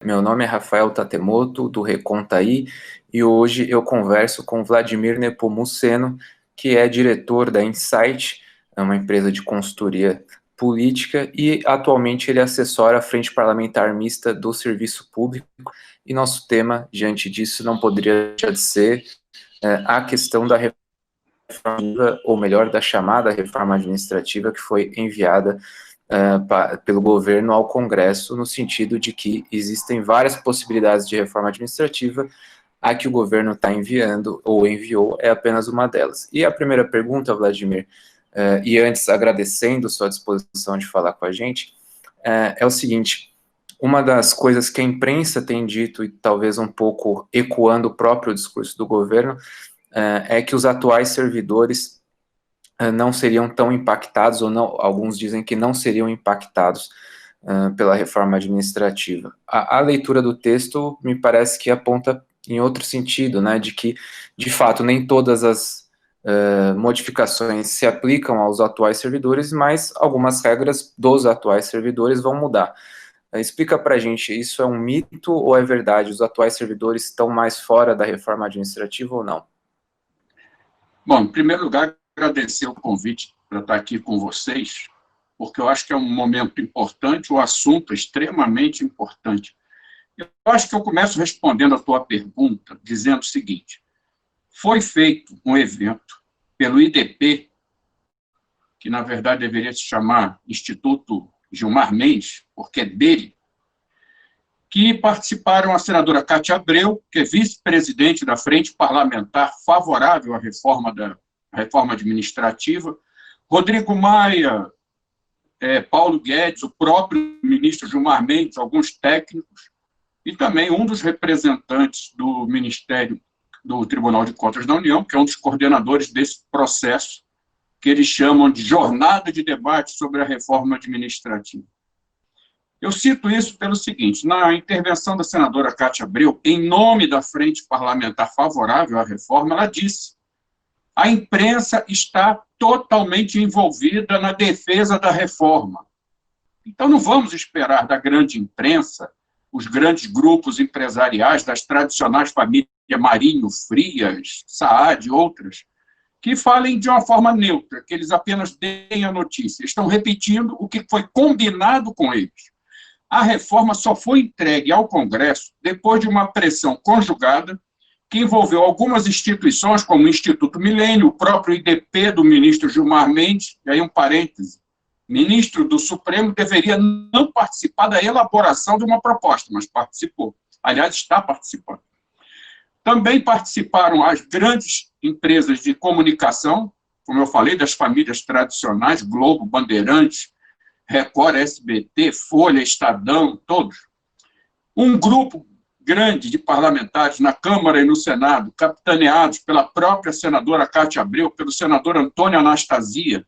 Meu nome é Rafael Tatemoto, do Recontaí, e hoje eu converso com Vladimir Nepomuceno, que é diretor da Insight, é uma empresa de consultoria política, e atualmente ele assessora a Frente Parlamentar Mista do Serviço Público, e nosso tema, diante disso, não poderia deixar de ser a questão da reforma, ou melhor, da chamada reforma administrativa que foi enviada pelo governo ao Congresso, no sentido de que existem várias possibilidades de reforma administrativa, a que o governo está enviando, ou enviou, é apenas uma delas. E a primeira pergunta, Vladimir, e antes agradecendo sua disposição de falar com a gente, é o seguinte: uma das coisas que a imprensa tem dito, e talvez um pouco ecoando o próprio discurso do governo, é que os atuais servidores não seriam tão impactados, ou não, alguns dizem que não seriam impactados pela reforma administrativa. A leitura do texto me parece que aponta em outro sentido, né, de que, de fato, nem todas as modificações se aplicam aos atuais servidores, mas algumas regras dos atuais servidores vão mudar. Explica para a gente, isso é um mito ou é verdade? Os atuais servidores estão mais fora da reforma administrativa ou não? Bom, em primeiro lugar, agradecer o convite para estar aqui com vocês, porque eu acho que é um momento importante, o assunto é extremamente importante. Eu acho que eu começo respondendo a tua pergunta, dizendo o seguinte: foi feito um evento pelo IDP, que na verdade deveria se chamar Instituto Gilmar Mendes, porque é dele, que participaram a senadora Cátia Abreu, que é vice-presidente da Frente Parlamentar favorável à reforma administrativa, Rodrigo Maia, Paulo Guedes, o próprio ministro Gilmar Mendes, alguns técnicos, e também um dos representantes do Ministério do Tribunal de Contas da União, que é um dos coordenadores desse processo, que eles chamam de Jornada de Debate sobre a Reforma Administrativa. Eu cito isso pelo seguinte: na intervenção da senadora Cátia Abreu, em nome da Frente Parlamentar favorável à reforma, ela disse: a imprensa está totalmente envolvida na defesa da reforma. Então, não vamos esperar da grande imprensa, os grandes grupos empresariais, das tradicionais famílias Marinho, Frias, Saad e outras, que falem de uma forma neutra, que eles apenas deem a notícia. Estão repetindo o que foi combinado com eles. A reforma só foi entregue ao Congresso depois de uma pressão conjugada que envolveu algumas instituições, como o Instituto Milênio, o próprio IDP do ministro Gilmar Mendes, e aí um parêntese: ministro do Supremo deveria não participar da elaboração de uma proposta, mas participou. Aliás, está participando. Também participaram as grandes empresas de comunicação, como eu falei, das famílias tradicionais, Globo, Bandeirantes, Record, SBT, Folha, Estadão, todos. Um grupo grande de parlamentares na Câmara e no Senado, capitaneados pela própria senadora Cátia Abreu, pelo senador Antônio Anastasia,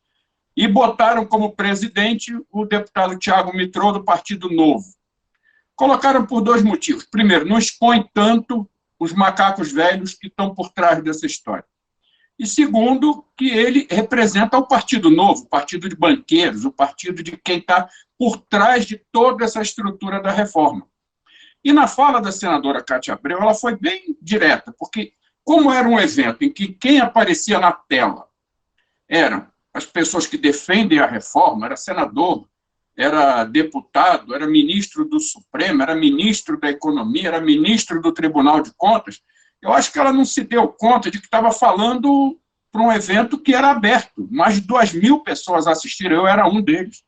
e botaram como presidente o deputado Tiago Mitrô, do Partido Novo. Colocaram por dois motivos. Primeiro, não expõe tanto os macacos velhos que estão por trás dessa história. E segundo, que ele representa o Partido Novo, o partido de banqueiros, o partido de quem está por trás de toda essa estrutura da reforma. E na fala da senadora Cátia Abreu, ela foi bem direta, porque como era um evento em que quem aparecia na tela eram as pessoas que defendem a reforma, era senador, era deputado, era ministro do Supremo, era ministro da Economia, era ministro do Tribunal de Contas, eu acho que ela não se deu conta de que estava falando para um evento que era aberto. Mais de 2.000 pessoas assistiram, eu era um deles.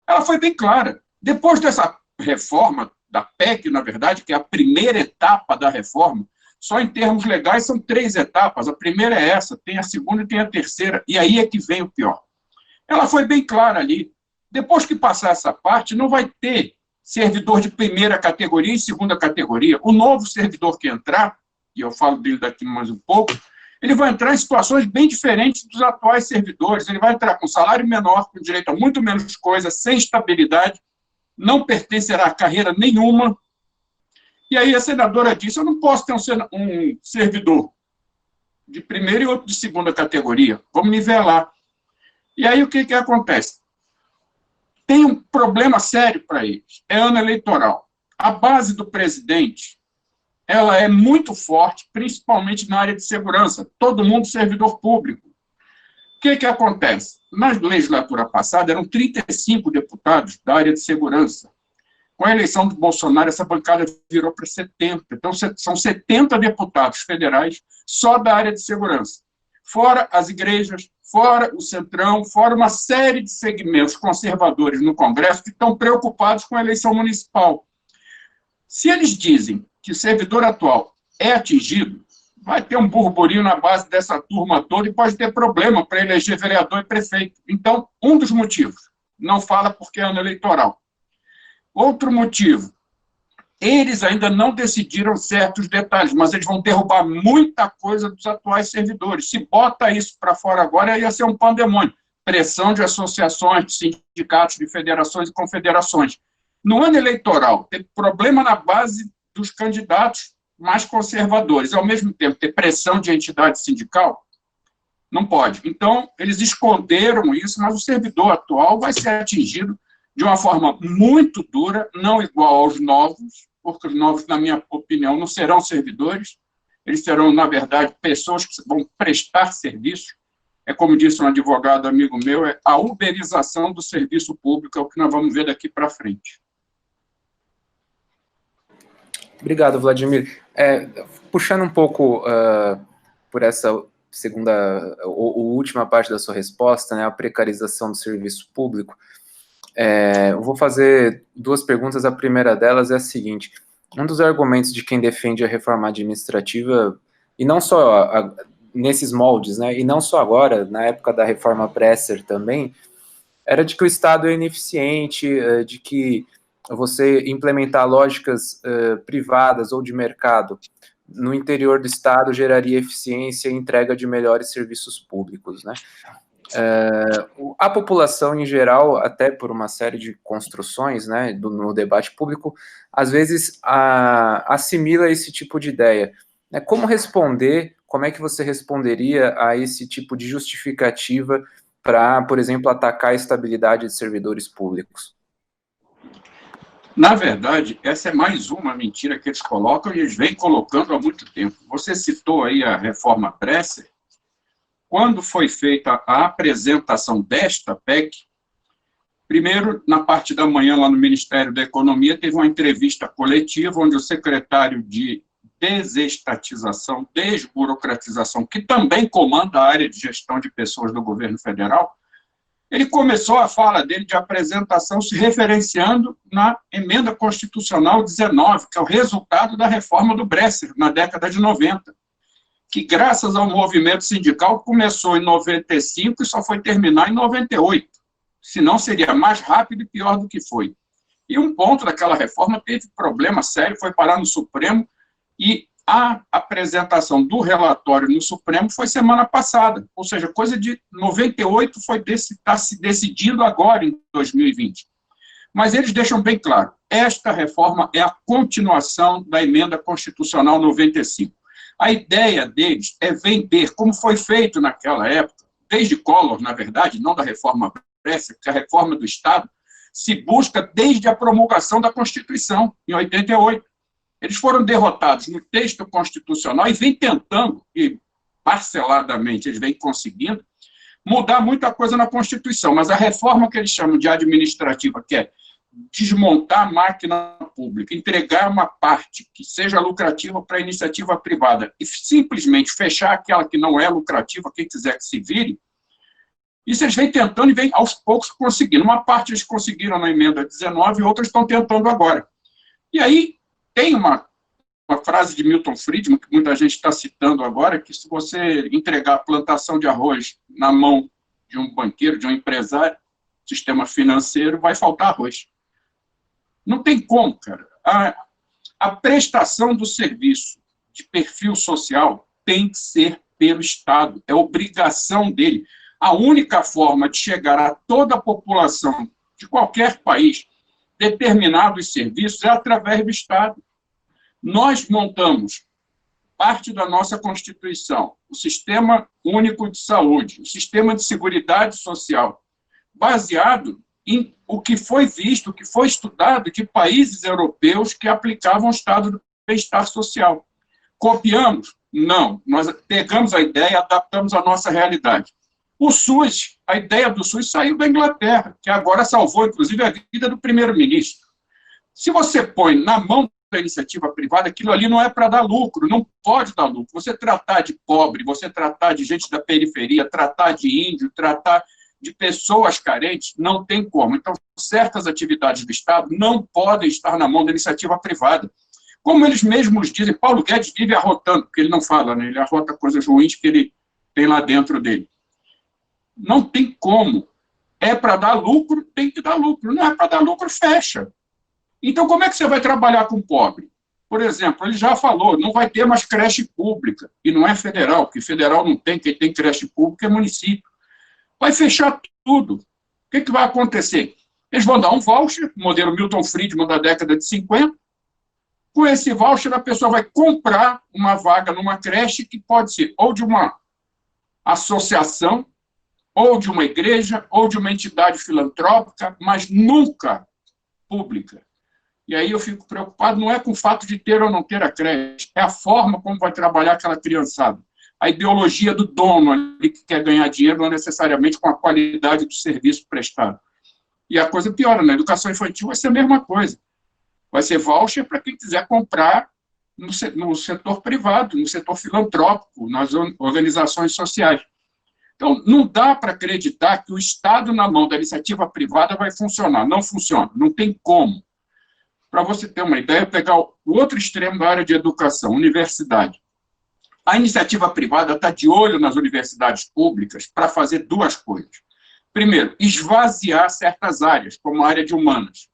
Ela foi bem clara. Depois dessa reforma, da PEC, na verdade, que é a primeira etapa da reforma, só em termos legais são 3 etapas. A primeira é essa, tem a segunda e tem a terceira. E aí é que vem o pior. Ela foi bem clara ali. Depois que passar essa parte, não vai ter servidor de primeira categoria e segunda categoria. O novo servidor que entrar, e eu falo dele daqui mais um pouco, ele vai entrar em situações bem diferentes dos atuais servidores. Ele vai entrar com salário menor, com direito a muito menos coisa, sem estabilidade, não pertencerá a carreira nenhuma. E aí a senadora disse: eu não posso ter um servidor de primeira e outro de segunda categoria. Vamos nivelar. E aí o que acontece? Tem um problema sério para eles. É ano eleitoral. A base do presidente, ela é muito forte, principalmente na área de segurança. Todo mundo servidor público. O que acontece? Na legislatura passada, eram 35 deputados da área de segurança. Com a eleição do Bolsonaro, essa bancada virou para 70. Então, são 70 deputados federais só da área de segurança. Fora as igrejas, fora o Centrão, fora uma série de segmentos conservadores no Congresso que estão preocupados com a eleição municipal. Se eles dizem que o servidor atual é atingido, vai ter um burburinho na base dessa turma toda e pode ter problema para eleger vereador e prefeito. Então, um dos motivos, não fala porque é ano eleitoral. Outro motivo, eles ainda não decidiram certos detalhes, mas eles vão derrubar muita coisa dos atuais servidores. Se bota isso para fora agora, ia ser um pandemônio. Pressão de associações, de sindicatos, de federações e confederações. No ano eleitoral, teve problema na base dos candidatos mais conservadores. Ao mesmo tempo, ter pressão de entidade sindical, não pode. Então, eles esconderam isso, mas o servidor atual vai ser atingido de uma forma muito dura, não igual aos novos, porque os novos, na minha opinião, não serão servidores, eles serão, na verdade, pessoas que vão prestar serviço. É como disse um advogado amigo meu, é a uberização do serviço público, é o que nós vamos ver daqui para frente. Obrigado, Vladimir. Puxando um pouco por essa segunda ou última parte da sua resposta, né, a precarização do serviço público, eu vou fazer duas perguntas. A primeira delas é a seguinte: um dos argumentos de quem defende a reforma administrativa, e não só nesses moldes, né, e não só agora, na época da reforma Bresser também, era de que o Estado é ineficiente, de que você implementar lógicas privadas ou de mercado no interior do Estado geraria eficiência e entrega de melhores serviços públicos, né? A população em geral, até por uma série de construções, né, no debate público, às vezes assimila esse tipo de ideia. Como responder, como é que você responderia a esse tipo de justificativa para, por exemplo, atacar a estabilidade de servidores públicos? Na verdade, essa é mais uma mentira que eles colocam e eles vêm colocando há muito tempo. Você citou aí a reforma Bresser. Quando foi feita a apresentação desta PEC, primeiro, na parte da manhã, lá no Ministério da Economia, teve uma entrevista coletiva onde o secretário de desestatização, desburocratização, que também comanda a área de gestão de pessoas do governo federal, ele começou a fala dele de apresentação se referenciando na emenda constitucional 19, que é o resultado da reforma do Bresser, na década de 90, que, graças ao movimento sindical, começou em 95 e só foi terminar em 98. Senão, seria mais rápido e pior do que foi. E um ponto daquela reforma teve problema sério, foi parar no Supremo, e a apresentação do relatório no Supremo foi semana passada, ou seja, coisa de 98 está se decidindo agora, em 2020. Mas eles deixam bem claro, esta reforma é a continuação da emenda constitucional 95. A ideia deles é vender, como foi feito naquela época, desde Collor, na verdade, não da reforma Bresser, porque a reforma do Estado se busca desde a promulgação da Constituição, em 88. Eles foram derrotados no texto constitucional e vêm tentando, e parceladamente eles vêm conseguindo, mudar muita coisa na Constituição. Mas a reforma que eles chamam de administrativa, que é desmontar a máquina pública, entregar uma parte que seja lucrativa para a iniciativa privada e simplesmente fechar aquela que não é lucrativa, quem quiser que se vire, isso eles vêm tentando e vêm aos poucos conseguindo. Uma parte eles conseguiram na emenda 19 e outras estão tentando agora. E aí tem uma frase de Milton Friedman, que muita gente está citando agora, que se você entregar a plantação de arroz na mão de um banqueiro, de um empresário, sistema financeiro, vai faltar arroz. Não tem como, cara. A prestação do serviço de perfil social tem que ser pelo Estado, é obrigação dele. A única forma de chegar a toda a população de qualquer país determinados serviços é através do Estado. Nós montamos parte da nossa Constituição, o Sistema Único de Saúde, o Sistema de Seguridade Social, baseado o que foi visto, o que foi estudado de países europeus que aplicavam o estado do bem-estar social. Copiamos? Não. Nós pegamos a ideia e adaptamos à nossa realidade. O SUS, a ideia do SUS saiu da Inglaterra, que agora salvou, inclusive, a vida do primeiro-ministro. Se você põe na mão da iniciativa privada, aquilo ali não é para dar lucro, não pode dar lucro. Você tratar de pobre, você tratar de gente da periferia, tratar de índio, tratar de pessoas carentes, não tem como. Então, certas atividades do Estado não podem estar na mão da iniciativa privada. Como eles mesmos dizem, Paulo Guedes vive arrotando, porque ele não fala, né? Ele arrota coisas ruins que ele tem lá dentro dele. Não tem como. É para dar lucro, tem que dar lucro. Não é para dar lucro, fecha. Então, como é que você vai trabalhar com o pobre? Por exemplo, ele já falou, não vai ter mais creche pública, e não é federal, porque federal não tem, quem tem creche pública é município. Vai fechar tudo. O que vai acontecer? Eles vão dar um voucher, modelo Milton Friedman da década de 50. Com esse voucher, a pessoa vai comprar uma vaga numa creche que pode ser ou de uma associação, ou de uma igreja, ou de uma entidade filantrópica, mas nunca pública. E aí eu fico preocupado, não é com o fato de ter ou não ter a creche, é a forma como vai trabalhar aquela criançada. A ideologia do dono ali que quer ganhar dinheiro, não necessariamente com a qualidade do serviço prestado. E a coisa piora, na educação infantil vai ser a mesma coisa. Vai ser voucher para quem quiser comprar no setor privado, no setor filantrópico, nas organizações sociais. Então, não dá para acreditar que o Estado, na mão da iniciativa privada, vai funcionar. Não funciona, não tem como. Para você ter uma ideia, pegar o outro extremo da área de educação, universidade. A iniciativa privada está de olho nas universidades públicas para fazer duas coisas. Primeiro, esvaziar certas áreas, como a área de humanas.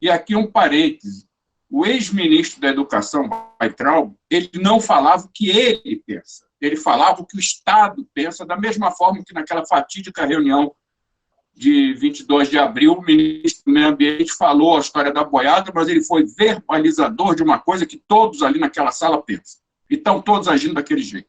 E aqui um parêntese. O ex-ministro da Educação, Weintraub, ele não falava o que ele pensa. Ele falava o que o Estado pensa, da mesma forma que naquela fatídica reunião de 22 de abril, o ministro do Meio Ambiente falou a história da boiada, mas ele foi verbalizador de uma coisa que todos ali naquela sala pensam. E estão todos agindo daquele jeito.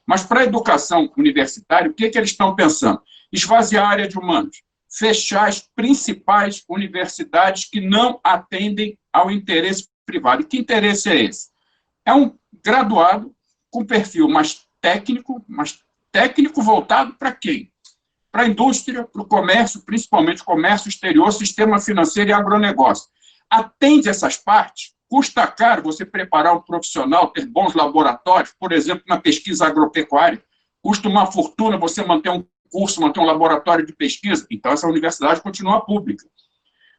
Mas para a educação universitária, o que eles estão pensando? Esvaziar a área de humanos, fechar as principais universidades que não atendem ao interesse privado. E que interesse é esse? É um graduado com perfil mais técnico voltado para quem? Para a indústria, para o comércio, principalmente comércio exterior, sistema financeiro e agronegócio. Atende essas partes, custa caro você preparar um profissional, ter bons laboratórios, por exemplo, na pesquisa agropecuária, custa uma fortuna você manter um curso, manter um laboratório de pesquisa, então essa universidade continua pública.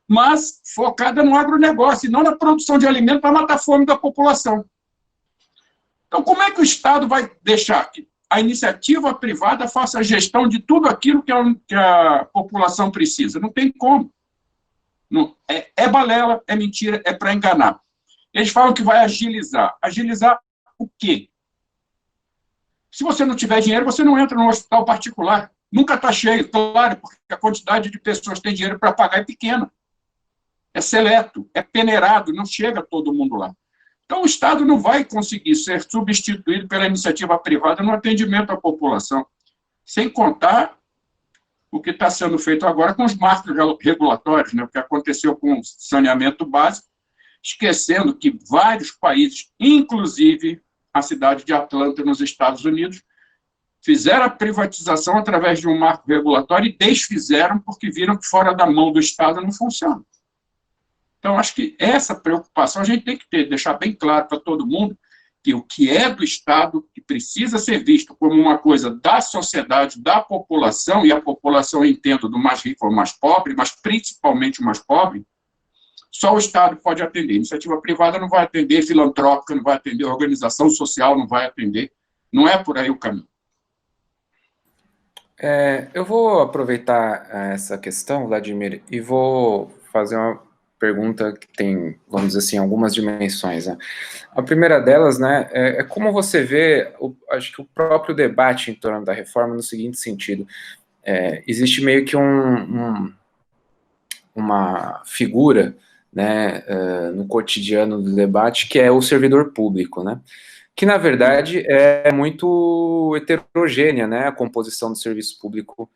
Mas focada no agronegócio, e não na produção de alimento para matar a fome da população. Então, como é que o Estado vai deixar que a iniciativa privada faça a gestão de tudo aquilo que a população precisa? Não tem como. Não, é balela, é mentira, é para enganar. Eles falam que vai agilizar. Agilizar o quê? Se você não tiver dinheiro, você não entra no hospital particular. Nunca está cheio, claro, porque a quantidade de pessoas que têm dinheiro para pagar é pequena. É seleto, é peneirado, não chega todo mundo lá. Então, o Estado não vai conseguir ser substituído pela iniciativa privada no atendimento à população, sem contar o que está sendo feito agora com os marcos regulatórios, né? O que aconteceu com o saneamento básico, esquecendo que vários países, inclusive a cidade de Atlanta, nos Estados Unidos, fizeram a privatização através de um marco regulatório e desfizeram porque viram que fora da mão do Estado não funciona. Então, acho que essa preocupação a gente tem que ter, deixar bem claro para todo mundo que o que é do Estado, que precisa ser visto como uma coisa da sociedade, da população, e a população, eu entendo, do mais rico ao mais pobre, mas principalmente o mais pobre, só o Estado pode atender. A iniciativa privada não vai atender, filantrópica não vai atender, organização social não vai atender. Não é por aí o caminho. Eu vou aproveitar essa questão, Vladimir, e vou fazer uma pergunta que tem, vamos dizer assim, algumas dimensões, né? A primeira delas, né, é como você vê, acho que o próprio debate em torno da reforma no seguinte sentido. Existe meio que uma figura, né, no cotidiano do debate, que é o servidor público, né? Que, na verdade, é muito heterogênea, né, a composição do serviço público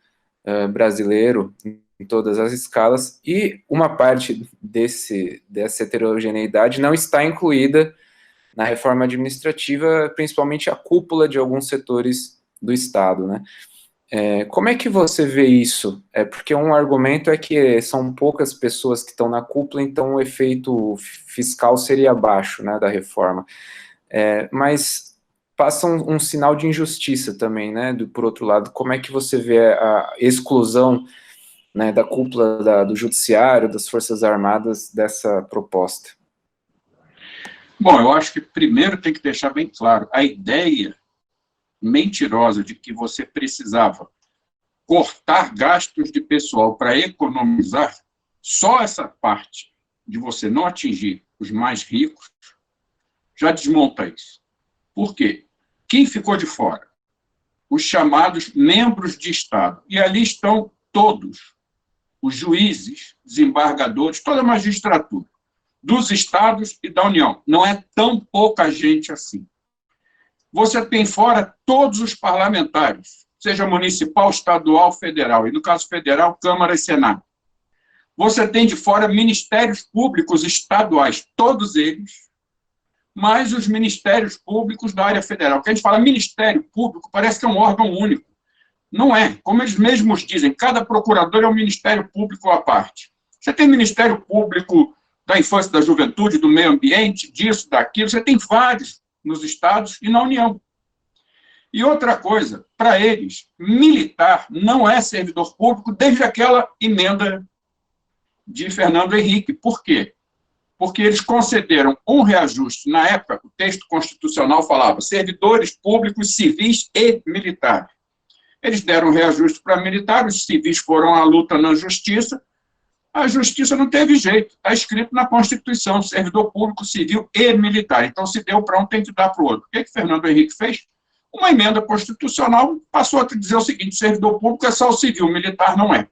brasileiro, em todas as escalas, e uma parte dessa heterogeneidade não está incluída na reforma administrativa, principalmente a cúpula de alguns setores do Estado, né? Como é que você vê isso? Porque um argumento é que são poucas pessoas que estão na cúpula, então o efeito fiscal seria baixo, né, da reforma. Mas passa um sinal de injustiça também, né? Por outro lado, como é que você vê a exclusão, né, da cúpula do Judiciário, das Forças Armadas, dessa proposta? Bom, eu acho que primeiro tem que deixar bem claro, a ideia mentirosa de que você precisava cortar gastos de pessoal para economizar, só essa parte de você não atingir os mais ricos, já desmonta isso. Por quê? Quem ficou de fora? Os chamados membros de Estado. E ali estão todos, os juízes, desembargadores, toda a magistratura, dos estados e da União. Não é tão pouca gente assim. Você tem fora todos os parlamentares, seja municipal, estadual, federal, e no caso federal, Câmara e Senado. Você tem de fora ministérios públicos estaduais, todos eles, mais os ministérios públicos da área federal. Quando a gente fala Ministério Público, parece que é um órgão único. Não é. Como eles mesmos dizem, cada procurador é um ministério público à parte. Você tem Ministério Público da Infância e da Juventude, do Meio Ambiente, disso, daquilo, você tem vários nos estados e na União. E outra coisa, para eles, militar não é servidor público desde aquela emenda de Fernando Henrique. Por quê? Porque eles concederam um reajuste. Na época, o texto constitucional falava servidores públicos, civis e militares. Eles deram um reajuste para militares, os civis foram à luta na justiça, a justiça não teve jeito, está escrito na Constituição, servidor público, civil e militar. Então, se deu para um, tem que dar para o outro. O que Fernando Henrique fez? Uma emenda constitucional passou a dizer o seguinte, servidor público é só o civil, militar não é.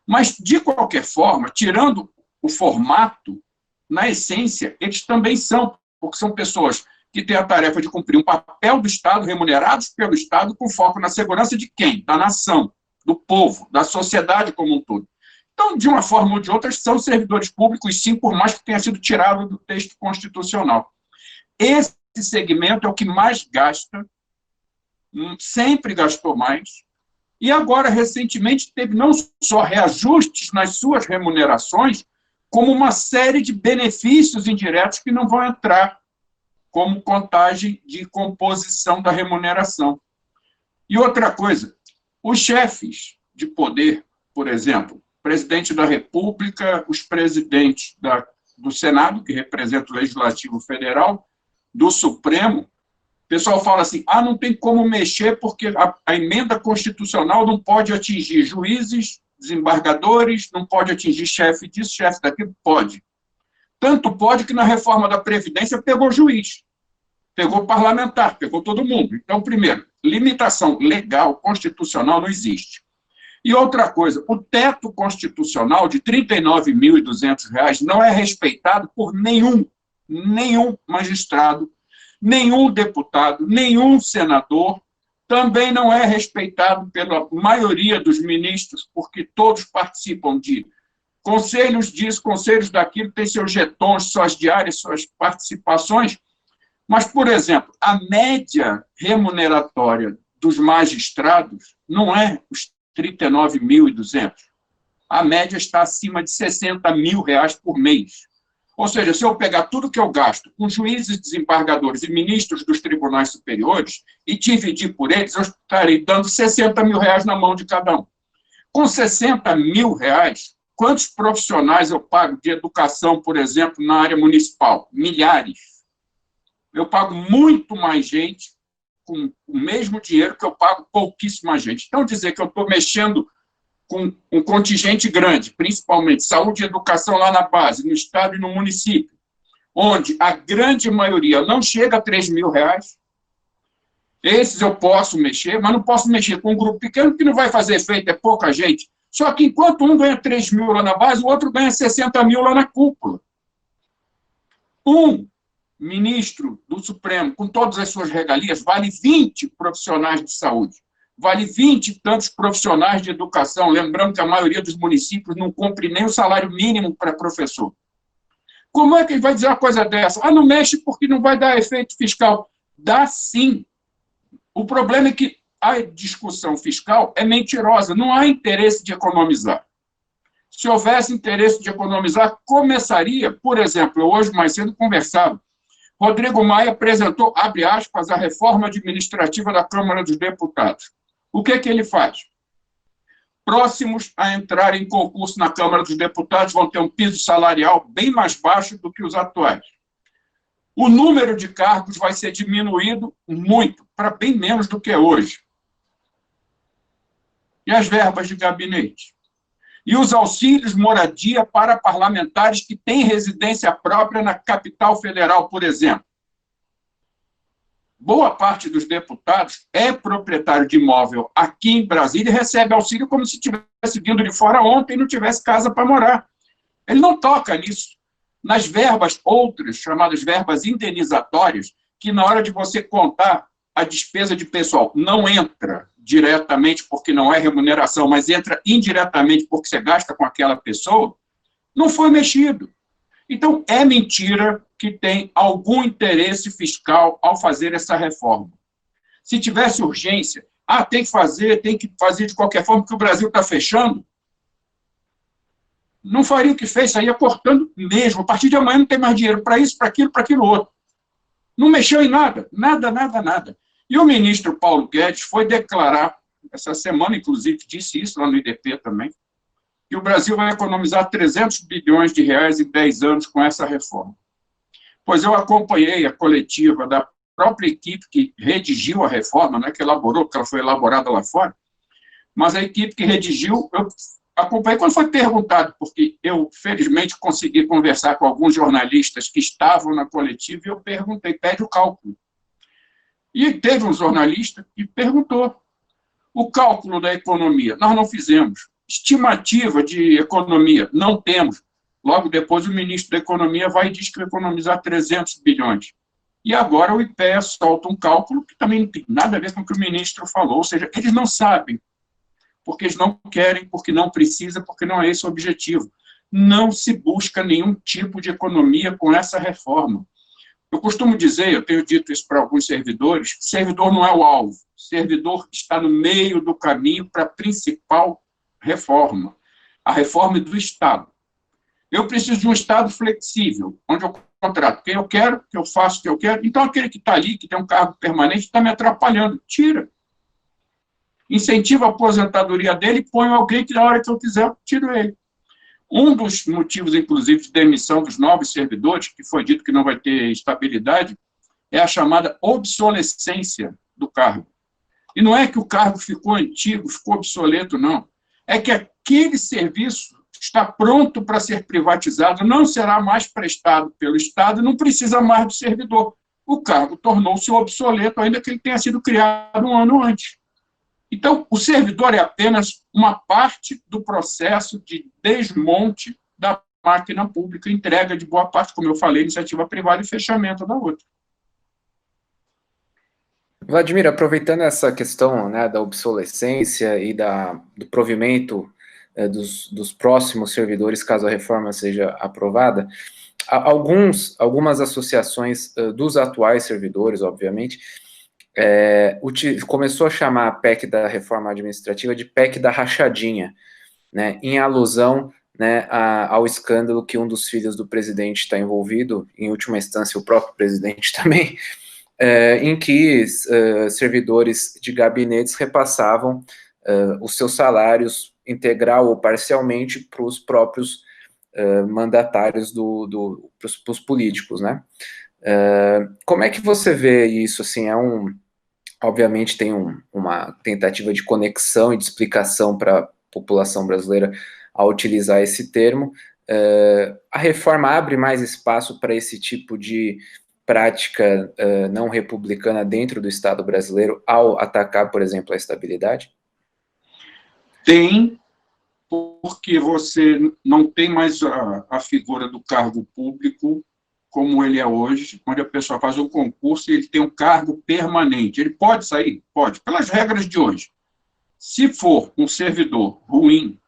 Mas, de qualquer forma, tirando o formato, na essência, eles também são, porque são pessoas que têm a tarefa de cumprir um papel do Estado, remunerados pelo Estado, com foco na segurança de quem? Da nação, do povo, da sociedade como um todo. Então, de uma forma ou de outra, são servidores públicos, sim, por mais que tenha sido tirado do texto constitucional. Esse segmento é o que mais gasta, sempre gastou mais, e agora, recentemente, teve não só reajustes nas suas remunerações, como uma série de benefícios indiretos que não vão entrar como contagem de composição da remuneração. E outra coisa, os chefes de poder, por exemplo, presidente da República, os presidentes do Senado, que representa o Legislativo Federal, do Supremo, o pessoal fala assim, não tem como mexer porque a emenda constitucional não pode atingir juízes, desembargadores, não pode atingir chefe disso, chefe daquilo, pode. Tanto pode que na reforma da Previdência pegou juiz, pegou parlamentar, pegou todo mundo. Então, primeiro, limitação legal, constitucional, não existe. E outra coisa, o teto constitucional de R$ 39.200 não é respeitado por nenhum magistrado, nenhum deputado, nenhum senador, também não é respeitado pela maioria dos ministros, porque todos participam de conselhos disso, conselhos daquilo, tem seus jetons, suas diárias, suas participações. Mas, por exemplo, a média remuneratória dos magistrados não é os 39.200. A média está acima de R$60 mil por mês. Ou seja, se eu pegar tudo que eu gasto com juízes, desembargadores e ministros dos tribunais superiores e dividir por eles, eu estarei dando R$60 mil na mão de cada um. Com R$60 mil, quantos profissionais eu pago de educação, por exemplo, na área municipal? Milhares. Eu pago muito mais gente com o mesmo dinheiro que eu pago pouquíssima gente. Então, dizer que eu estou mexendo com um contingente grande, principalmente saúde e educação lá na base, no estado e no município, onde a grande maioria não chega a R$3 mil, esses eu posso mexer, mas não posso mexer com um grupo pequeno que não vai fazer efeito, é pouca gente. Só que enquanto um ganha 3 mil lá na base, o outro ganha 60 mil lá na cúpula. Um ministro do Supremo, com todas as suas regalias, vale 20 profissionais de saúde. vale 20 e tantos profissionais de educação, lembrando que a maioria dos municípios não cumpre nem o salário mínimo para professor. Como é que ele vai dizer uma coisa dessa? Ah, não mexe porque não vai dar efeito fiscal. Dá sim. O problema é que a discussão fiscal é mentirosa, não há interesse de economizar. Se houvesse interesse de economizar, começaria, por exemplo, hoje mais cedo conversava, Rodrigo Maia apresentou, abre aspas, a reforma administrativa da Câmara dos Deputados. O que ele faz? Próximos a entrar em concurso na Câmara dos Deputados vão ter um piso salarial bem mais baixo do que os atuais. O número de cargos vai ser diminuído muito, para bem menos do que é hoje. E as verbas de gabinete? E os auxílios moradia para parlamentares que têm residência própria na capital federal, por exemplo. Boa parte dos deputados é proprietário de imóvel aqui em Brasília e recebe auxílio como se tivesse vindo de fora ontem e não tivesse casa para morar. Ele não toca nisso. Nas verbas outras, chamadas verbas indenizatórias, que na hora de você contar a despesa de pessoal não entra diretamente porque não é remuneração, mas entra indiretamente porque você gasta com aquela pessoa, não foi mexido. Então, é mentira que tem algum interesse fiscal ao fazer essa reforma. Se tivesse urgência, tem que fazer de qualquer forma, porque o Brasil está fechando, não faria o que fez, saía cortando mesmo. A partir de amanhã não tem mais dinheiro para isso, para aquilo outro. Não mexeu em nada, nada. E o ministro Paulo Guedes foi declarar, essa semana, inclusive, disse isso lá no IDP também, que o Brasil vai economizar 300 bilhões de reais em 10 anos com essa reforma. Pois eu acompanhei a coletiva da própria equipe que redigiu a reforma, não é que elaborou, porque ela foi elaborada lá fora, mas a equipe que redigiu, eu acompanhei quando foi perguntado, porque eu, felizmente, consegui conversar com alguns jornalistas que estavam na coletiva e eu perguntei, pede o cálculo. E teve um jornalista que perguntou o cálculo da economia. Nós não fizemos. Estimativa de economia, não temos. Logo depois, o ministro da Economia vai e diz que vai economizar 300 bilhões. E agora o IPEA solta um cálculo que também não tem nada a ver com o que o ministro falou. Ou seja, eles não sabem, porque eles não querem, porque não precisa, porque não é esse o objetivo. Não se busca nenhum tipo de economia com essa reforma. Eu costumo dizer, eu tenho dito isso para alguns servidores, servidor não é o alvo, servidor está no meio do caminho para a principal reforma, a reforma do Estado. Eu preciso de um Estado flexível, onde eu contrato quem eu quero, que eu faço o que eu quero, então aquele que está ali, que tem um cargo permanente, está me atrapalhando, tira. Incentiva a aposentadoria dele, põe alguém que na hora que eu quiser, tiro ele. Um dos motivos, inclusive, de demissão dos novos servidores, que foi dito que não vai ter estabilidade, é a chamada obsolescência do cargo. E não é que o cargo ficou antigo, ficou obsoleto, não. É que aquele serviço está pronto para ser privatizado, não será mais prestado pelo Estado, não precisa mais do servidor. O cargo tornou-se obsoleto, ainda que ele tenha sido criado um ano antes. Então, o servidor é apenas uma parte do processo de desmonte da máquina pública, entrega de boa parte, como eu falei, iniciativa privada e fechamento da outra. Vladimir, aproveitando essa questão, né, da obsolescência e do provimento dos próximos servidores, caso a reforma seja aprovada, algumas associações dos atuais servidores, obviamente, começou a chamar a PEC da reforma administrativa de PEC da rachadinha, né, em alusão, né, ao escândalo que um dos filhos do presidente está envolvido, em última instância o próprio presidente também, em que servidores de gabinetes repassavam os seus salários integral ou parcialmente para os próprios mandatários para os políticos, né? Como é que você vê isso? Assim, obviamente tem uma tentativa de conexão e de explicação para a população brasileira ao utilizar esse termo. A reforma abre mais espaço para esse tipo de prática não republicana dentro do Estado brasileiro ao atacar, por exemplo, a estabilidade? Tem, porque você não tem mais a figura do cargo público como ele é hoje, onde a pessoa faz um concurso e ele tem um cargo permanente. Ele pode sair? Pode, pelas regras de hoje. Se for um servidor ruim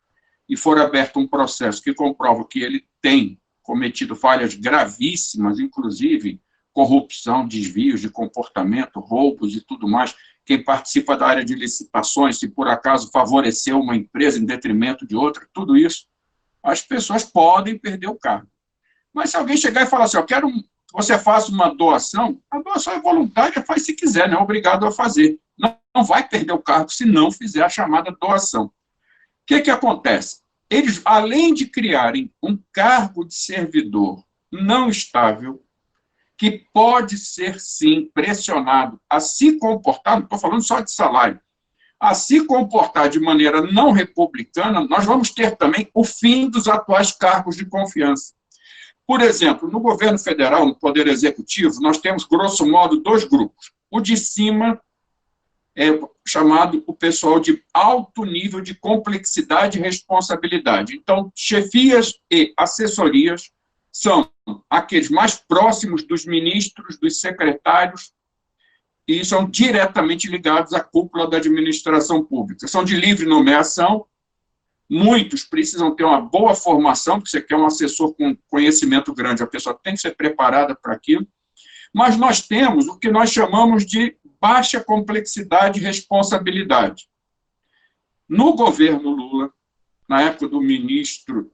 e for aberto um processo que comprova que ele tem cometido falhas gravíssimas, inclusive corrupção, desvios de comportamento, roubos e tudo mais, quem participa da área de licitações, se por acaso favoreceu uma empresa em detrimento de outra, tudo isso, as pessoas podem perder o cargo. Mas se alguém chegar e falar assim, eu quero que você faça uma doação, a doação é voluntária, faz se quiser, não é obrigado a fazer. Não vai perder o cargo se não fizer a chamada doação. O que acontece? Eles, além de criarem um cargo de servidor não estável, que pode ser, sim, pressionado a se comportar, não estou falando só de salário, a se comportar de maneira não republicana, nós vamos ter também o fim dos atuais cargos de confiança. Por exemplo, no governo federal, no Poder Executivo, nós temos, grosso modo, 2 grupos. O de cima é chamado o pessoal de alto nível de complexidade e responsabilidade. Então, chefias e assessorias são aqueles mais próximos dos ministros, dos secretários, e são diretamente ligados à cúpula da administração pública. São de livre nomeação, muitos precisam ter uma boa formação, porque você quer um assessor com conhecimento grande, a pessoa tem que ser preparada para aquilo, mas nós temos o que nós chamamos de baixa complexidade e responsabilidade. No governo Lula, na época do ministro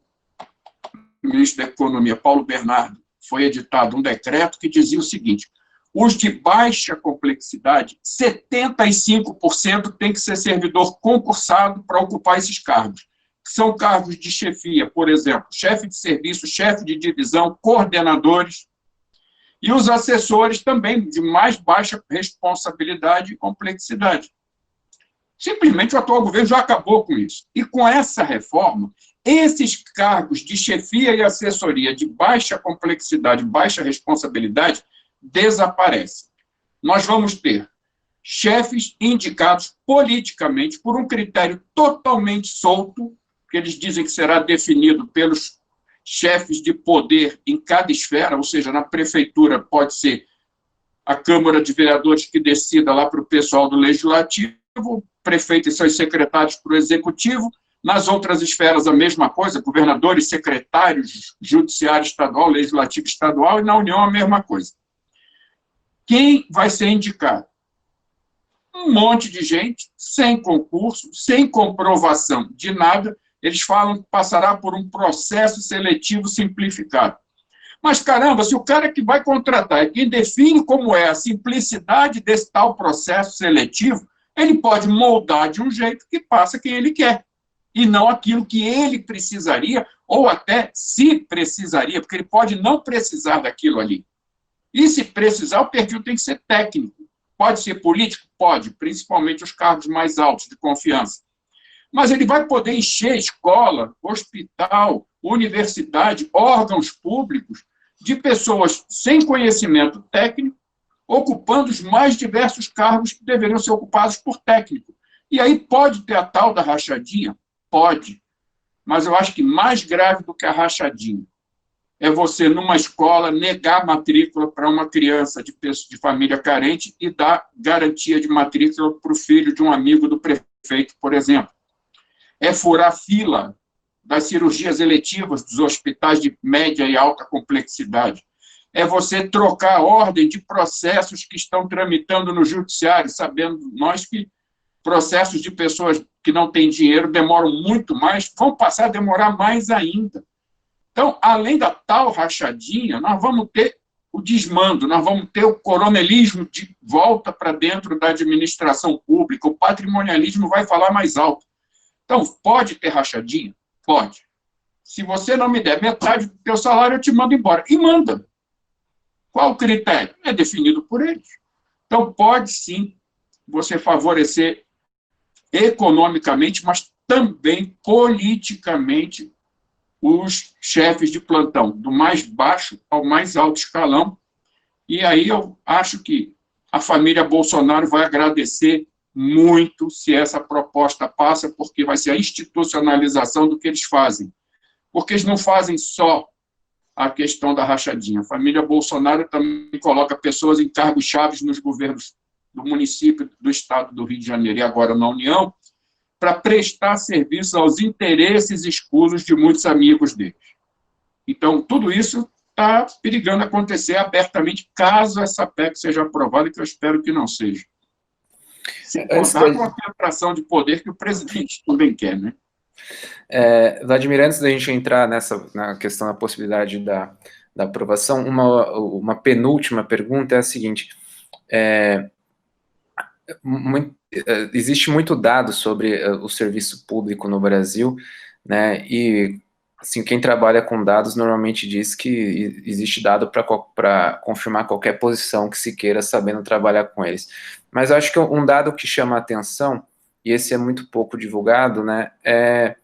da Economia, Paulo Bernardo, foi editado um decreto que dizia o seguinte: os de baixa complexidade, 75% tem que ser servidor concursado para ocupar esses cargos. São cargos de chefia, por exemplo, chefe de serviço, chefe de divisão, coordenadores, e os assessores também de mais baixa responsabilidade e complexidade. Simplesmente o atual governo já acabou com isso. E com essa reforma, esses cargos de chefia e assessoria de baixa complexidade, baixa responsabilidade, desaparecem. Nós vamos ter chefes indicados politicamente por um critério totalmente solto, que eles dizem que será definido pelos chefes de poder em cada esfera, ou seja, na prefeitura pode ser a Câmara de Vereadores que decida lá para o pessoal do Legislativo, o prefeito e seus secretários para o Executivo, nas outras esferas a mesma coisa, governadores, secretários, judiciário estadual, legislativo estadual, e na União a mesma coisa. Quem vai ser indicado? Um monte de gente, sem concurso, sem comprovação de nada. Eles falam que passará por um processo seletivo simplificado. Mas, caramba, se o cara que vai contratar é quem define como é a simplicidade desse tal processo seletivo, ele pode moldar de um jeito que passa quem ele quer, e não aquilo que ele precisaria, ou até se precisaria, porque ele pode não precisar daquilo ali. E se precisar, o perfil tem que ser técnico. Pode ser político? Pode, principalmente os cargos mais altos de confiança. Mas ele vai poder encher escola, hospital, universidade, órgãos públicos de pessoas sem conhecimento técnico, ocupando os mais diversos cargos que deveriam ser ocupados por técnico. E aí pode ter a tal da rachadinha? Pode. Mas eu acho que mais grave do que a rachadinha é você, numa escola, negar matrícula para uma criança de família carente e dar garantia de matrícula para o filho de um amigo do prefeito, por exemplo. É furar fila das cirurgias eletivas dos hospitais de média e alta complexidade. É você trocar a ordem de processos que estão tramitando no judiciário, sabendo nós que processos de pessoas que não têm dinheiro demoram muito mais, vão passar a demorar mais ainda. Então, além da tal rachadinha, nós vamos ter o desmando, nós vamos ter o coronelismo de volta para dentro da administração pública, o patrimonialismo vai falar mais alto. Então, pode ter rachadinha? Pode. Se você não me der metade do teu salário, eu te mando embora. E manda. Qual o critério? É definido por eles. Então, pode sim você favorecer economicamente, mas também politicamente os chefes de plantão, do mais baixo ao mais alto escalão. E aí eu acho que a família Bolsonaro vai agradecer muito se essa proposta passa, porque vai ser a institucionalização do que eles fazem. Porque eles não fazem só a questão da rachadinha. A família Bolsonaro também coloca pessoas em cargos chaves nos governos do município, do estado do Rio de Janeiro e agora na União, para prestar serviços aos interesses escusos de muitos amigos deles. Então, tudo isso está perigando acontecer abertamente, caso essa PEC seja aprovada, que eu espero que não seja. Sem contar com a concentração de poder que o presidente também quer, né? Vladimir, antes da gente entrar na questão da possibilidade da aprovação, uma penúltima pergunta é a seguinte: existe muito dado sobre o serviço público no Brasil, né? E assim, quem trabalha com dados normalmente diz que existe dado para confirmar qualquer posição que se queira, sabendo trabalhar com eles. Mas eu acho que um dado que chama a atenção, e esse é muito pouco divulgado, né, é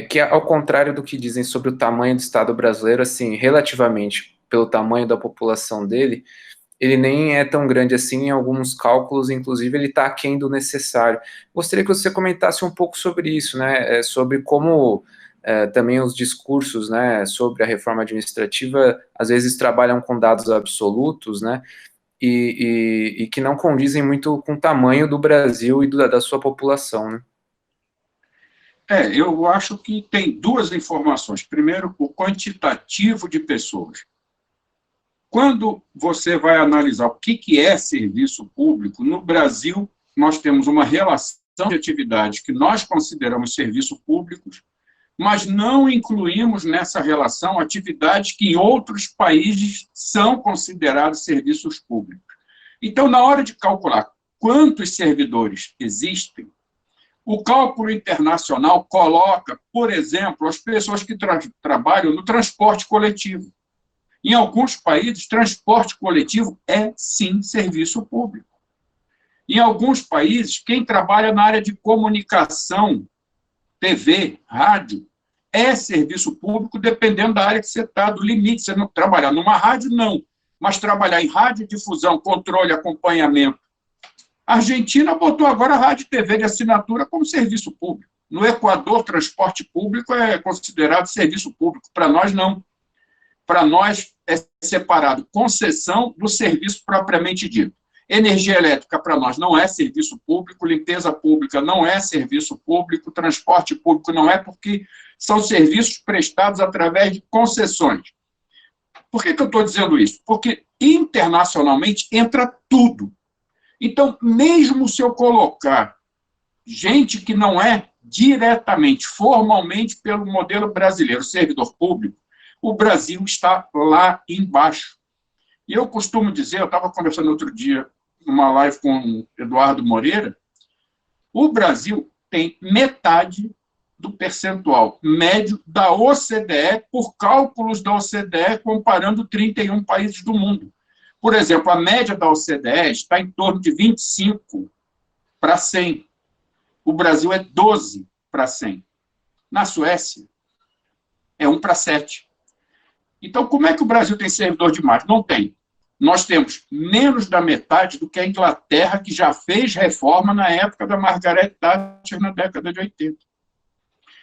que, ao contrário do que dizem sobre o tamanho do Estado brasileiro, assim, relativamente pelo tamanho da população dele, ele nem é tão grande assim. Em alguns cálculos, inclusive, ele está aquém do necessário. Gostaria que você comentasse um pouco sobre isso, né, sobre como também os discursos, né, sobre a reforma administrativa, às vezes trabalham com dados absolutos, né, e que não condizem muito com o tamanho do Brasil e da sua população, né? Eu acho que tem duas informações. Primeiro, o quantitativo de pessoas. Quando você vai analisar o que é serviço público, no Brasil, nós temos uma relação de atividades que nós consideramos serviços públicos, mas não incluímos nessa relação atividades que em outros países são considerados serviços públicos. Então, na hora de calcular quantos servidores existem, o cálculo internacional coloca, por exemplo, as pessoas que trabalham no transporte coletivo. Em alguns países, transporte coletivo é, sim, serviço público. Em alguns países, quem trabalha na área de comunicação, TV, rádio, é serviço público, dependendo da área que você está, do limite. Você não trabalhar numa rádio, não. Mas trabalhar em radiodifusão, controle, acompanhamento. A Argentina botou agora a rádio e TV de assinatura como serviço público. No Equador, transporte público é considerado serviço público. Para nós, não. Para nós, é separado concessão do serviço propriamente dito. Energia elétrica, para nós, não é serviço público, limpeza pública não é serviço público, transporte público não é, porque são serviços prestados através de concessões. Por que eu estou dizendo isso? Porque internacionalmente entra tudo. Então, mesmo se eu colocar gente que não é diretamente, formalmente, pelo modelo brasileiro, servidor público, o Brasil está lá embaixo. E eu costumo dizer, eu estava conversando outro dia, numa live com o Eduardo Moreira, o Brasil tem metade do percentual médio da OCDE, por cálculos da OCDE, comparando 31 países do mundo. Por exemplo, a média da OCDE está em torno de 25 para 100. O Brasil é 12 para 100. Na Suécia, é 1 para 7. Então, como é que o Brasil tem servidor de mais? Não tem. Nós temos menos da metade do que a Inglaterra, que já fez reforma na época da Margaret Thatcher, na década de 80.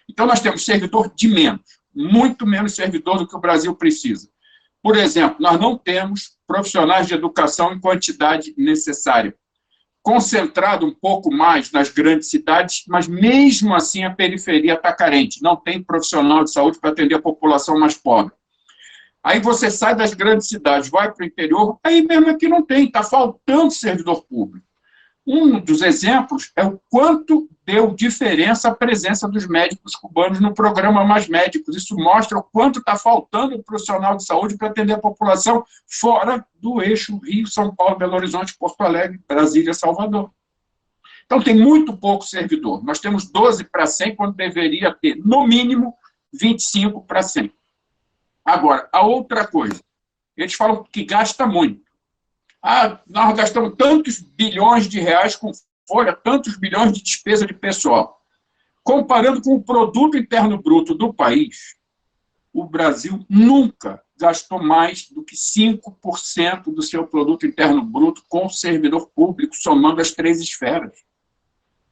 Então, nós temos servidor de menos, muito menos servidor do que o Brasil precisa. Por exemplo, nós não temos profissionais de educação em quantidade necessária. Concentrado um pouco mais nas grandes cidades, mas mesmo assim a periferia está carente. Não tem profissional de saúde para atender a população mais pobre. Aí você sai das grandes cidades, vai para o interior, aí mesmo aqui não tem, está faltando servidor público. Um dos exemplos é o quanto deu diferença a presença dos médicos cubanos no programa Mais Médicos. Isso mostra o quanto está faltando o profissional de saúde para atender a população fora do eixo Rio, São Paulo, Belo Horizonte, Porto Alegre, Brasília, Salvador. Então, tem muito pouco servidor. Nós temos 12 para 100, quando deveria ter, no mínimo, 25 para 100. Agora, a outra coisa, eles falam que gasta muito. Nós gastamos tantos bilhões de reais com folha, tantos bilhões de despesa de pessoal. Comparando com o produto interno bruto do país, o Brasil nunca gastou mais do que 5% do seu produto interno bruto com o servidor público, somando as 3 esferas.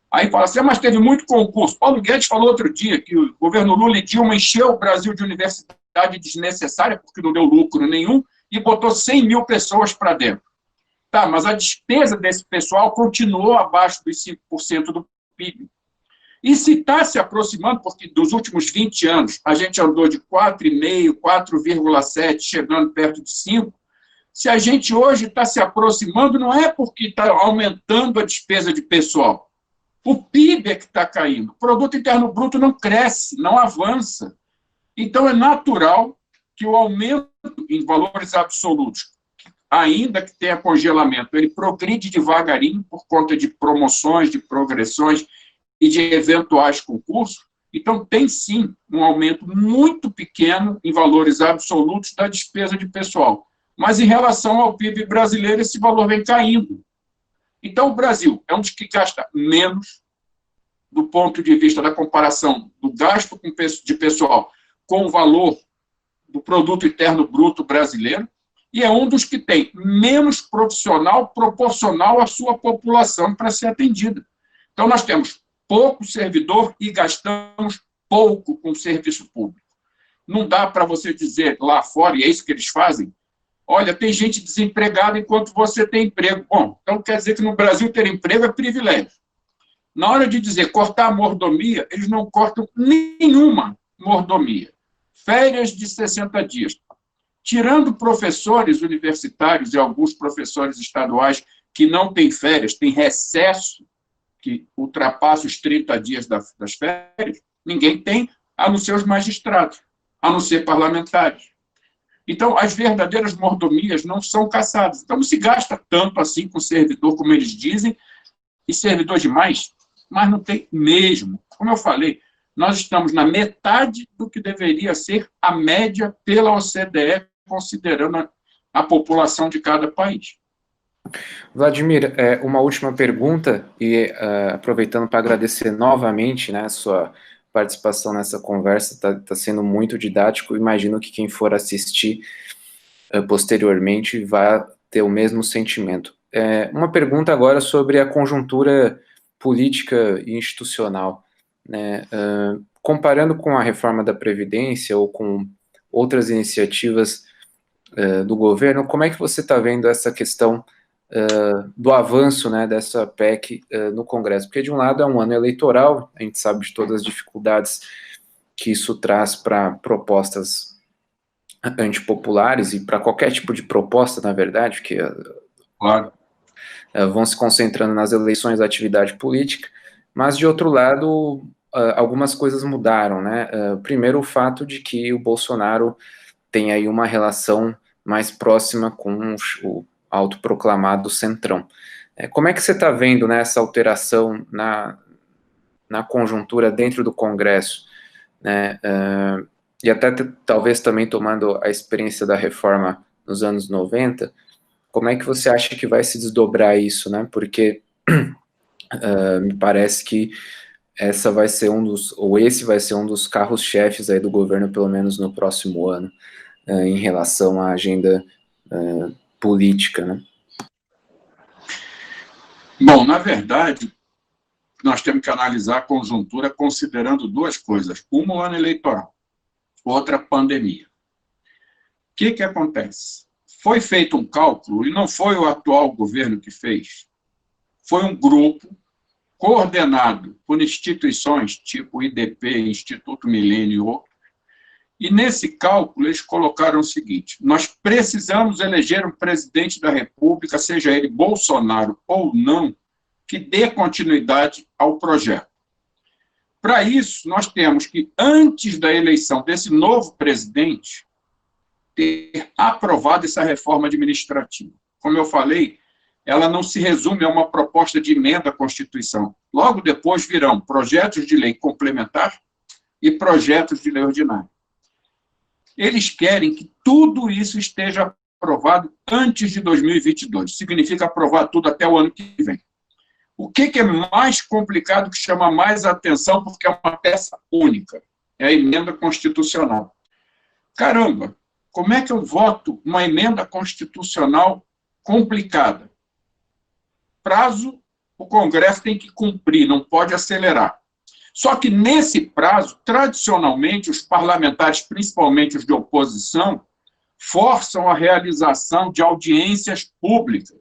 Aí fala assim, mas teve muito concurso. Paulo Guedes falou outro dia que o governo Lula e Dilma encheu o Brasil de universidade desnecessária, porque não deu lucro nenhum, e botou 100 mil pessoas para dentro. Tá, mas a despesa desse pessoal continuou abaixo dos 5% do PIB. E se está se aproximando, porque dos últimos 20 anos a gente andou de 4,5, 4,7, chegando perto de 5, se a gente hoje está se aproximando, não é porque está aumentando a despesa de pessoal. O PIB é que está caindo. O Produto Interno Bruto não cresce, não avança. Então, é natural que o aumento em valores absolutos, ainda que tenha congelamento, ele progride devagarinho por conta de promoções, de progressões e de eventuais concursos. Então, tem, sim, um aumento muito pequeno em valores absolutos da despesa de pessoal. Mas, em relação ao PIB brasileiro, esse valor vem caindo. Então, o Brasil é um dos que gasta menos, do ponto de vista da comparação do gasto de pessoal com o valor do Produto Interno Bruto brasileiro, e é um dos que tem menos profissional proporcional à sua população para ser atendida. Então, nós temos pouco servidor e gastamos pouco com serviço público. Não dá para você dizer lá fora, e é isso que eles fazem, olha, tem gente desempregada enquanto você tem emprego. Bom, então quer dizer que no Brasil ter emprego é privilégio. Na hora de dizer cortar a mordomia, eles não cortam nenhuma mordomia. Férias de 60 dias. Tirando professores universitários e alguns professores estaduais que não têm férias, têm recesso, que ultrapassa os 30 dias das férias, ninguém tem, a não ser os magistrados, a não ser parlamentares. Então, as verdadeiras mordomias não são caçadas. Então, não se gasta tanto assim com servidor, como eles dizem, e servidor demais, mas não tem mesmo. Como eu falei, nós estamos na metade do que deveria ser a média pela OCDE, considerando a população de cada país. Vladimir, uma última pergunta, e aproveitando para agradecer novamente, né, a sua participação nessa conversa, está sendo muito didático. Imagino que quem for assistir posteriormente vai ter o mesmo sentimento. Uma pergunta agora sobre a conjuntura política e institucional, né? Comparando com a reforma da Previdência ou com outras iniciativas do governo, como é que você está vendo essa questão do avanço, né, dessa PEC no Congresso? Porque, de um lado, é um ano eleitoral, a gente sabe de todas as dificuldades que isso traz para propostas antipopulares e para qualquer tipo de proposta, na verdade, que claro, vão se concentrando nas eleições da atividade política, mas, de outro lado, algumas coisas mudaram, né? Primeiro, o fato de que o Bolsonaro tem aí uma relação mais próxima com o autoproclamado Centrão. Como é que você está vendo, né, essa alteração na conjuntura dentro do Congresso, né, e até talvez também tomando a experiência da reforma nos anos 90, como é que você acha que vai se desdobrar isso, né, porque me parece que esse vai ser um dos carros-chefes aí do governo, pelo menos no próximo ano, em relação à agenda política, né? Bom, na verdade, nós temos que analisar a conjuntura considerando duas coisas. Uma, o ano eleitoral. Outra, pandemia. O que acontece? Foi feito um cálculo, e não foi o atual governo que fez, foi um grupo coordenado por instituições tipo IDP, Instituto Milênio e outros, e nesse cálculo eles colocaram o seguinte: nós precisamos eleger um presidente da República, seja ele Bolsonaro ou não, que dê continuidade ao projeto. Para isso, nós temos que, antes da eleição desse novo presidente, ter aprovado essa reforma administrativa. Como eu falei, ela não se resume a uma proposta de emenda à Constituição. Logo depois virão projetos de lei complementar e projetos de lei ordinária. Eles querem que tudo isso esteja aprovado antes de 2022. Significa aprovar tudo até o ano que vem. O que é mais complicado, que chama mais atenção, porque é uma peça única? É a emenda constitucional. Caramba, como é que eu voto uma emenda constitucional complicada? Prazo, o Congresso tem que cumprir, não pode acelerar. Só que, nesse prazo, tradicionalmente, os parlamentares, principalmente os de oposição, forçam a realização de audiências públicas.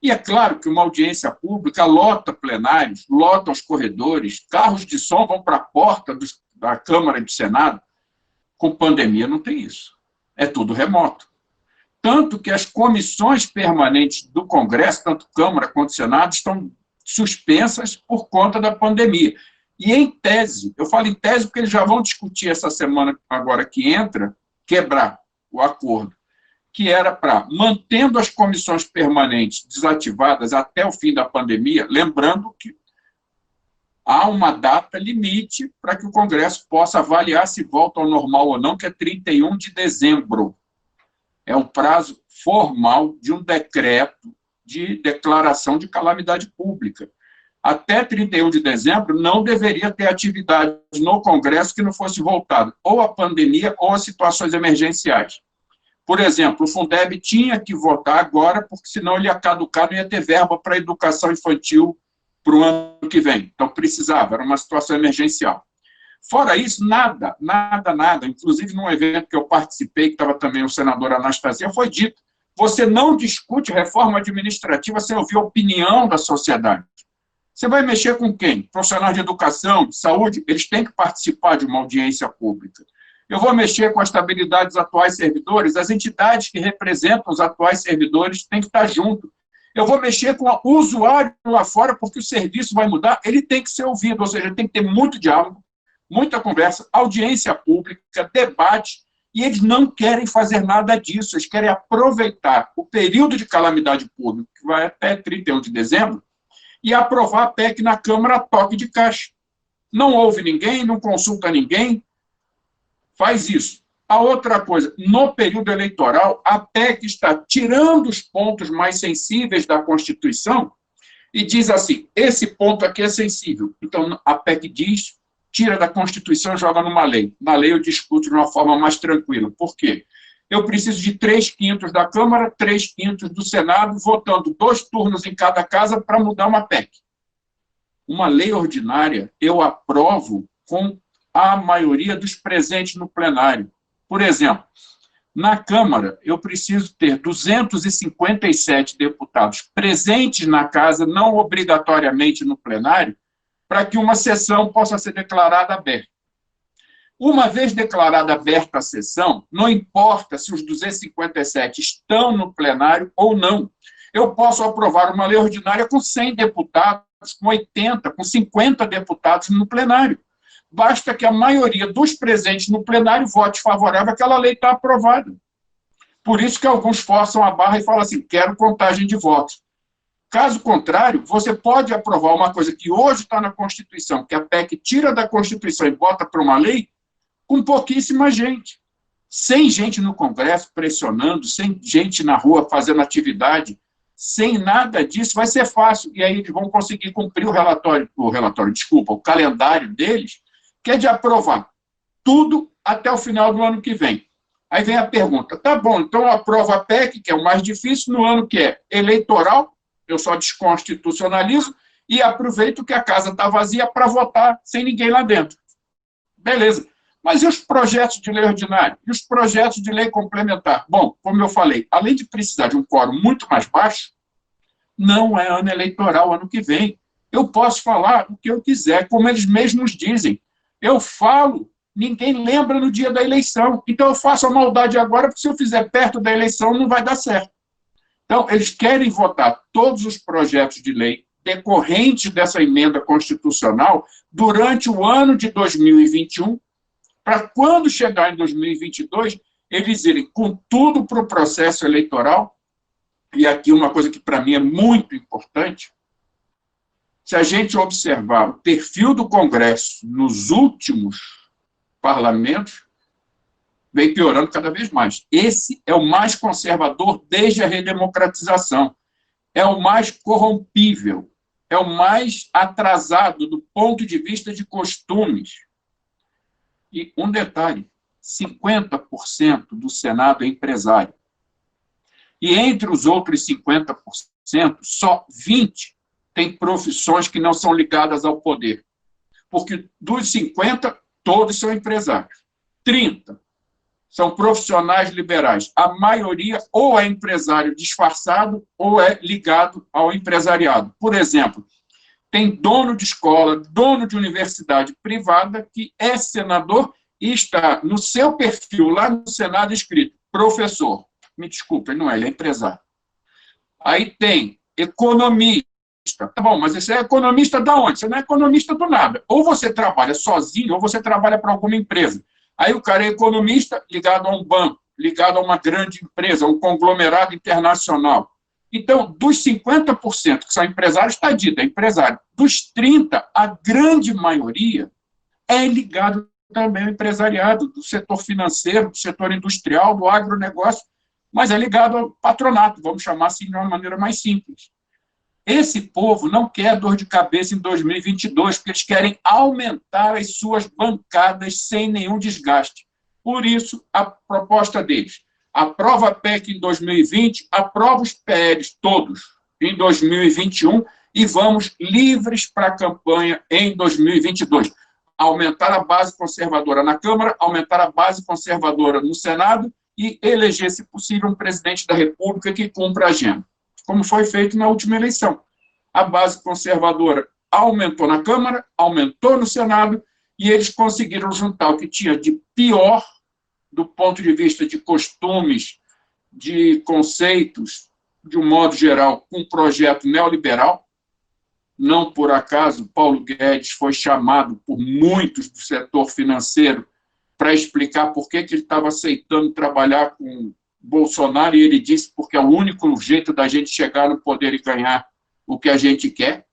E é claro que uma audiência pública lota plenários, lota os corredores, carros de som vão para a porta da Câmara e do Senado. Com pandemia não tem isso. É tudo remoto. Tanto que as comissões permanentes do Congresso, tanto Câmara quanto Senado, estão suspensas por conta da pandemia. E em tese, eu falo em tese porque eles já vão discutir essa semana agora que entra, quebrar o acordo, que era para, mantendo as comissões permanentes desativadas até o fim da pandemia, lembrando que há uma data limite para que o Congresso possa avaliar se volta ao normal ou não, que é 31 de dezembro. É o prazo formal de um decreto de declaração de calamidade pública. Até 31 de dezembro não deveria ter atividade no Congresso que não fosse voltada ou à pandemia ou a situações emergenciais. Por exemplo, o Fundeb tinha que votar agora, porque senão ele ia caducar, não ia ter verba para a educação infantil para o ano que vem. Então, precisava, era uma situação emergencial. Fora isso, nada. Inclusive, num evento que eu participei, que estava também o senador Anastasia, foi dito, você não discute reforma administrativa sem ouvir a opinião da sociedade. Você vai mexer com quem? Profissionais de educação, de saúde, eles têm que participar de uma audiência pública. Eu vou mexer com a estabilidade dos atuais servidores, as entidades que representam os atuais servidores têm que estar junto. Eu vou mexer com o usuário lá fora, porque o serviço vai mudar, ele tem que ser ouvido, ou seja, tem que ter muito diálogo, muita conversa, audiência pública, debate, e eles não querem fazer nada disso, eles querem aproveitar o período de calamidade pública, que vai até 31 de dezembro, e aprovar a PEC na Câmara a toque de caixa. Não ouve ninguém, não consulta ninguém, faz isso. A outra coisa, no período eleitoral, a PEC está tirando os pontos mais sensíveis da Constituição e diz assim, esse ponto aqui é sensível. Então, a PEC diz, tira da Constituição e joga numa lei. Na lei eu discuto de uma forma mais tranquila. Por quê? Eu preciso de 3/5 da Câmara, 3/5 do Senado, votando 2 turnos em cada casa para mudar uma PEC. Uma lei ordinária eu aprovo com a maioria dos presentes no plenário. Por exemplo, na Câmara, eu preciso ter 257 deputados presentes na casa, não obrigatoriamente no plenário, para que uma sessão possa ser declarada aberta. Uma vez declarada aberta a sessão, não importa se os 257 estão no plenário ou não, eu posso aprovar uma lei ordinária com 100 deputados, com 80, com 50 deputados no plenário. Basta que a maioria dos presentes no plenário vote favorável, aquela lei está aprovada. Por isso que alguns forçam a barra e falam assim, quero contagem de votos. Caso contrário, você pode aprovar uma coisa que hoje está na Constituição, que a PEC tira da Constituição e bota para uma lei, com pouquíssima gente. Sem gente no Congresso pressionando, sem gente na rua fazendo atividade, sem nada disso, vai ser fácil. E aí eles vão conseguir cumprir o calendário deles, que é de aprovar tudo até o final do ano que vem. Aí vem a pergunta, tá bom, então eu aprovo a PEC, que é o mais difícil, no ano que é eleitoral, eu só desconstitucionalizo e aproveito que a casa está vazia para votar sem ninguém lá dentro. Beleza. Mas e os projetos de lei ordinária? E os projetos de lei complementar? Bom, como eu falei, além de precisar de um quórum muito mais baixo, não é ano eleitoral ano que vem. Eu posso falar o que eu quiser, como eles mesmos dizem. Eu falo, ninguém lembra no dia da eleição. Então eu faço a maldade agora, porque se eu fizer perto da eleição não vai dar certo. Então, eles querem votar todos os projetos de lei decorrentes dessa emenda constitucional durante o ano de 2021, para quando chegar em 2022, eles irem com tudo para o processo eleitoral. E aqui uma coisa que para mim é muito importante, se a gente observar o perfil do Congresso nos últimos parlamentos, vem piorando cada vez mais. Esse é o mais conservador desde a redemocratização. É o mais corrompível, é o mais atrasado do ponto de vista de costumes. E um detalhe, 50% do Senado é empresário. E entre os outros 50%, só 20% têm profissões que não são ligadas ao poder. Porque dos 50%, todos são empresários. 30% são profissionais liberais. A maioria ou é empresário disfarçado ou é ligado ao empresariado. Por exemplo, tem dono de escola, dono de universidade privada que é senador e está no seu perfil lá no Senado escrito professor. Me desculpe, ele não é, ele é empresário. Aí tem economista. Tá bom, mas você é economista de onde? Você não é economista do nada. Ou você trabalha sozinho, ou você trabalha para alguma empresa. Aí o cara é economista ligado a um banco, ligado a uma grande empresa, um conglomerado internacional. Então, dos 50% que são empresários, está dito, é empresário. Dos 30%, a grande maioria é ligado também ao empresariado, do setor financeiro, do setor industrial, do agronegócio, mas é ligado ao patronato, vamos chamar assim de uma maneira mais simples. Esse povo não quer dor de cabeça em 2022, porque eles querem aumentar as suas bancadas sem nenhum desgaste. Por isso, a proposta deles: aprova a PEC em 2020, aprova os PLs todos em 2021 e vamos livres para a campanha em 2022. Aumentar a base conservadora na Câmara, aumentar a base conservadora no Senado e eleger, se possível, um presidente da República que cumpra a agenda, como foi feito na última eleição. A base conservadora aumentou na Câmara, aumentou no Senado, e eles conseguiram juntar o que tinha de pior do ponto de vista de costumes, de conceitos, de um modo geral, com um projeto neoliberal. Não por acaso, Paulo Guedes foi chamado por muitos do setor financeiro para explicar por que ele estava aceitando trabalhar com Bolsonaro, e ele disse porque é o único jeito da gente chegar no poder e ganhar o que a gente quer,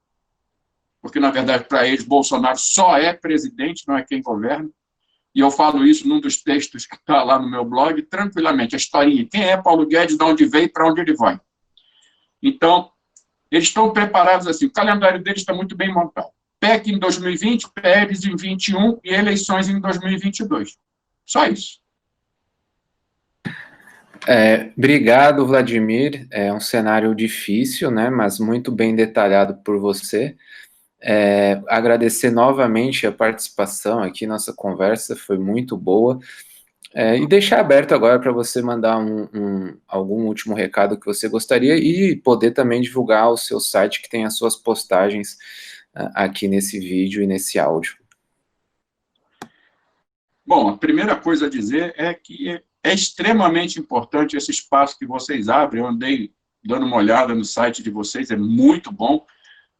porque, na verdade, para eles, Bolsonaro só é presidente, não é quem governa, e eu falo isso num dos textos que está lá no meu blog, tranquilamente, a historinha, quem é Paulo Guedes, de onde veio e para onde ele vai. Então, eles estão preparados assim, o calendário deles está muito bem montado. PEC em 2020, PLs em 2021 e eleições em 2022. Só isso. Obrigado, Vladimir. É um cenário difícil, né, mas muito bem detalhado por você. Agradecer novamente a participação aqui, nossa conversa foi muito boa. E deixar aberto agora para você mandar algum último recado que você gostaria e poder também divulgar o seu site que tem as suas postagens aqui nesse vídeo e nesse áudio. Bom, a primeira coisa a dizer é que é extremamente importante esse espaço que vocês abrem. Eu andei dando uma olhada no site de vocês, é muito bom.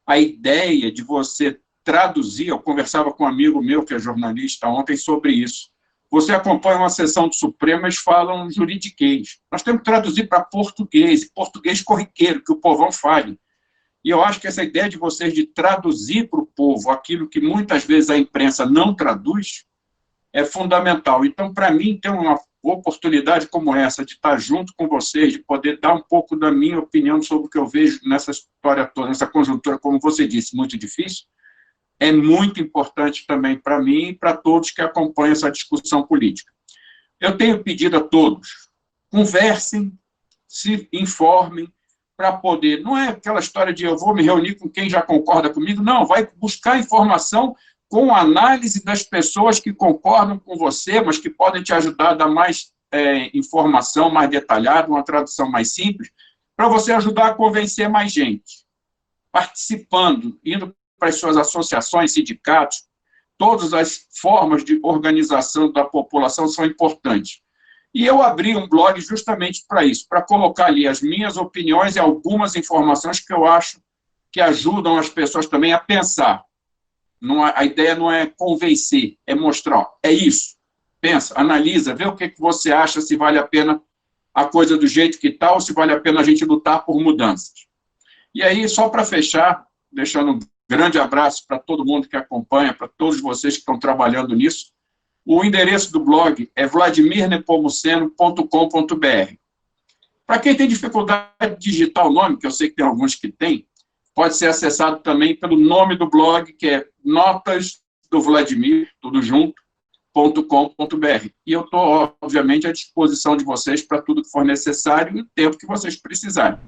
A ideia de você traduzir, eu conversava com um amigo meu, que é jornalista, ontem, sobre isso. Você acompanha uma sessão do Supremo, eles falam juridiquês. Nós temos que traduzir para português, português corriqueiro, que o povão fale. E eu acho que essa ideia de vocês de traduzir para o povo aquilo que muitas vezes a imprensa não traduz é fundamental. Então, para mim, ter uma oportunidade como essa, de estar junto com vocês, de poder dar um pouco da minha opinião sobre o que eu vejo nessa história toda, nessa conjuntura, como você disse, muito difícil, é muito importante também para mim e para todos que acompanham essa discussão política. Eu tenho pedido a todos, conversem, se informem, para poder, não é aquela história de eu vou me reunir com quem já concorda comigo, não, vai buscar informação com análise das pessoas que concordam com você, mas que podem te ajudar a dar mais informação mais detalhada, uma tradução mais simples, para você ajudar a convencer mais gente, participando, indo para as suas associações, sindicatos, todas as formas de organização da população são importantes. E eu abri um blog justamente para isso, para colocar ali as minhas opiniões e algumas informações que eu acho que ajudam as pessoas também a pensar. A ideia não é convencer, é mostrar, é isso. Pensa, analisa, vê o que você acha, se vale a pena a coisa do jeito que está, ou se vale a pena a gente lutar por mudanças. E aí, só para fechar, deixando um grande abraço para todo mundo que acompanha, para todos vocês que estão trabalhando nisso. O endereço do blog é vladimirnepomuceno.com.br. Para quem tem dificuldade de digitar o nome, que eu sei que tem alguns que têm, pode ser acessado também pelo nome do blog, que é Notas do Vladimir, tudo junto, .com.br. E eu estou, obviamente, à disposição de vocês para tudo que for necessário e o tempo que vocês precisarem.